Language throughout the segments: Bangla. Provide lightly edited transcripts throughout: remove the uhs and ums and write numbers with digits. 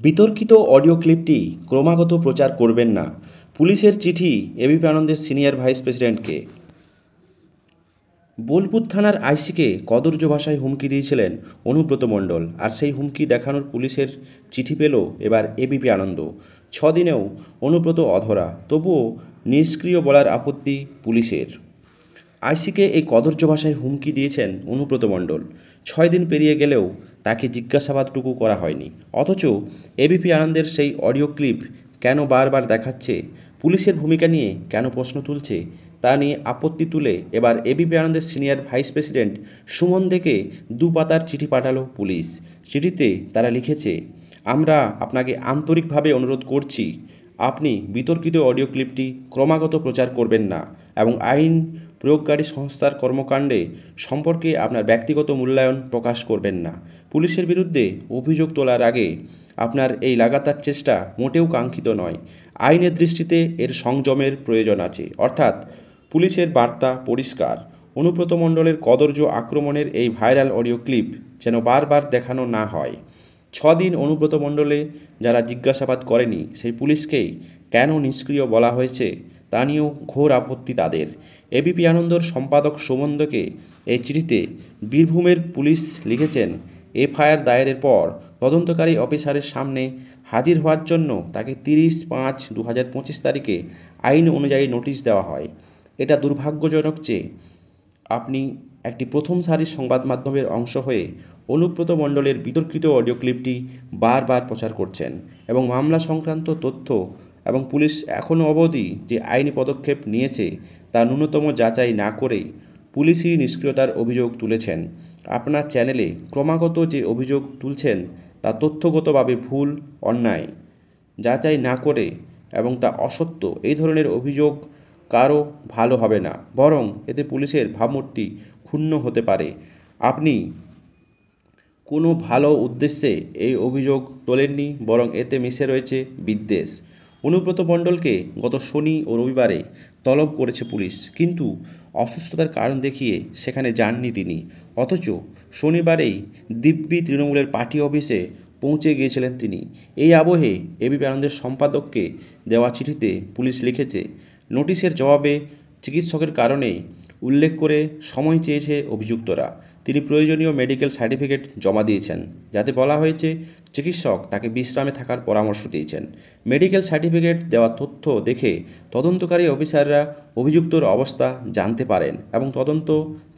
বিতর্কিত অডিও ক্লিপটি ক্রমাগত প্রচার করবেন না। পুলিশের চিঠি এবিপি আনন্দের সিনিয়র ভাইস প্রেসিডেন্টকে। বোলপুর থানার আইসিকে কদর্য ভাষায় হুমকি দিয়েছিলেন অনুব্রত মণ্ডল, আর সেই হুমকি দেখানোর পুলিশের চিঠি পেল এবার এবিপি আনন্দ। 6 দিনেও অনুব্রত অধরা, তবুও নিষ্ক্রিয় বলার আপত্তি পুলিশের। আইসিকে এই কদর্য ভাষায় হুমকি দিয়েছেন অনুব্রত মণ্ডল। 6 দিন পেরিয়ে গেলেও তাকে জিজ্ঞাসাবাদটুকু করা হয়নি। অথচ এবিপি আনন্দের সেই অডিও ক্লিপ কেন বারবার দেখাচ্ছে, পুলিশের ভূমিকা নিয়ে কেন প্রশ্ন তুলছে, তা নিয়ে আপত্তি তুলে এবার এবিপি আনন্দের সিনিয়র ভাইস প্রেসিডেন্ট সুমন দেকে 2 পাতার চিঠি পাঠালো পুলিশ। চিঠিতে তারা লিখেছে, আমরা আপনাকে আন্তরিকভাবে অনুরোধ করছি, আপনি বিতর্কিত অডিও ক্লিপটি ক্রমাগত প্রচার করবেন না এবং আইন প্রয়োগকারী সংস্থার কর্মকাণ্ডে সম্পর্কে আপনার ব্যক্তিগত মূল্যায়ন প্রকাশ করবেন না। পুলিশের বিরুদ্ধে অভিযোগ তোলার আগে আপনার এই লাগাতার চেষ্টা মোটেও কাঙ্ক্ষিত নয়। আইনের দৃষ্টিতে এর সংযমের প্রয়োজন আছে। অর্থাৎ পুলিশের বার্তা পরিষ্কার, অনুব্রত মণ্ডলের কদর্য আক্রমণের এই ভাইরাল অডিও ক্লিপ যেন বারবার দেখানো না হয়। 6 দিন অনুব্রত মণ্ডলে যারা জিজ্ঞাসাবাদ করেনি সেই পুলিশকেই কেন নিষ্ক্রিয় বলা হয়েছে, তা নিয়েও ঘোর আপত্তি তাদের। এবিপি আনন্দর সম্পাদক সুমনকে এই চিঠিতে বীরভূমের পুলিশ লিখেছেন, এফআইআর দায়েরের পর তদন্তকারী অফিসারের সামনে হাজির হওয়ার জন্য তাকে 30/5/2025 তারিখে আইন অনুযায়ী নোটিশ দেওয়া হয়। এটা দুর্ভাগ্যজনক যে আপনি একটি প্রথম সারির সংবাদ মাধ্যমের অংশ হয়ে অনুব্রত মণ্ডলের বিতর্কিত অডিও ক্লিপটি বারবার প্রচার করছেন এবং মামলা সংক্রান্ত তথ্য এবং পুলিশ এখনও অবধি যে আইনি পদক্ষেপ নিয়েছে তা ন্যূনতম যাচাই না করেই পুলিশি নিষ্ক্রিয়তার অভিযোগ তুলেছেন। আপনার চ্যানেলে ক্রমাগত যে অভিযোগ তুলছেন তা তথ্যগতভাবে ভুল, অন্যায়, যাচাই না করে এবং তা অসত্য। এই ধরনের অভিযোগ কারও ভালো হবে না, বরং এতে পুলিশের ভাবমূর্তি ক্ষুণ্ণ হতে পারে। আপনি কোনো ভালো উদ্দেশ্যে এই অভিযোগ তোলেননি, বরং এতে মিশে রয়েছে বিদ্বেষ। অনুব্রত মণ্ডলকে গত শনি ও রবিবারে তলব করেছে পুলিশ, কিন্তু অসুস্থতার কারণ দেখিয়ে সেখানে যাননি তিনি। অথচ শনিবারেই দিব্যি তৃণমূলের পার্টি অফিসে পৌঁছে গিয়েছিলেন তিনি। এই আবহে এবিপি আনন্দের সম্পাদককে দেওয়া চিঠিতে পুলিশ লিখেছে, নোটিশের জবাবে চিকিৎসকের কারণে উল্লেখ করে সময় চেয়েছে অভিযুক্তরা। তিনি প্রয়োজনীয় মেডিকেল সার্টিফিকেট জমা দিয়েছেন, যাতে বলা হয়েছে চিকিৎসক তাকে বিশ্রামে থাকার পরামর্শ দিয়েছেন। মেডিকেল সার্টিফিকেট দেওয়া তথ্য দেখে তদন্তকারী অফিসাররা অভিযুক্তর অবস্থা জানতে পারেন এবং তদন্ত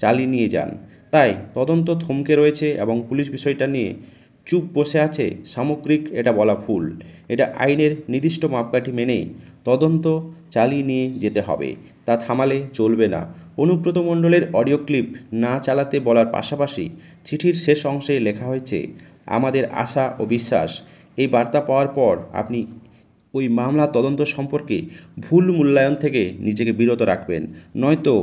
চালিয়ে নিয়ে যান। তাই তদন্ত থমকে রয়েছে এবং পুলিশ বিষয়টা নিয়ে চুপ বসে আছে, সামগ্রিক এটা বলা ভুল। এটা আইনের নির্দিষ্ট মাপকাঠি মেনেই তদন্ত চালিয়ে নিয়ে যেতে হবে, তা থামালে চলবে না। অনুব্রত মণ্ডলের অডিও ক্লিপ না চালাতে বলার পাশাপাশি চিঠির শেষ অংশে লেখা হয়েছে, আমাদের আশা ও বিশ্বাস এই বার্তা পাওয়ার পর আপনি ওই মামলা তদন্ত সম্পর্কে ভুল মূল্যায়ন থেকে নিজেকে বিরত রাখবেন, নয়তো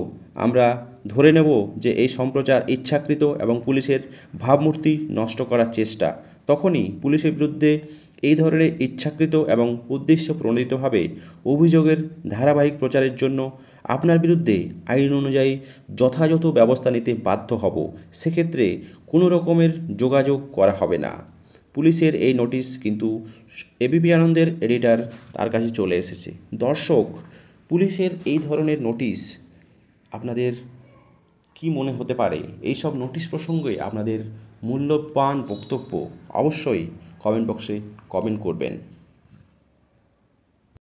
আমরা ধরে নেব যে এই সম্প্রচার ইচ্ছাকৃত এবং পুলিশের ভাবমূর্তি নষ্ট করার চেষ্টা। তখনই পুলিশের বিরুদ্ধে এই ধরনের ইচ্ছাকৃত এবং উদ্দেশ্য প্রণোদিতভাবে অভিযোগের ধারাবাহিক প্রচারের জন্য আপনার বিরুদ্ধে আইন অনুযায়ী যথাযথ ব্যবস্থা নিতে বাধ্য হব। সেক্ষেত্রে কোনো রকমের যোগাযোগ করা হবে না। পুলিশের এই নোটিশ কিন্তু এবিপি আনন্দের এডিটর তার কাছে চলে এসেছে। দর্শক, পুলিশের এই ধরনের নোটিশ আপনাদের কি মনে হতে পারে? এই সব নোটিশ প্রসঙ্গে আপনাদের মূল্যবান বক্তব্য অবশ্যই কমেন্ট বক্সে কমেন্ট করবেন।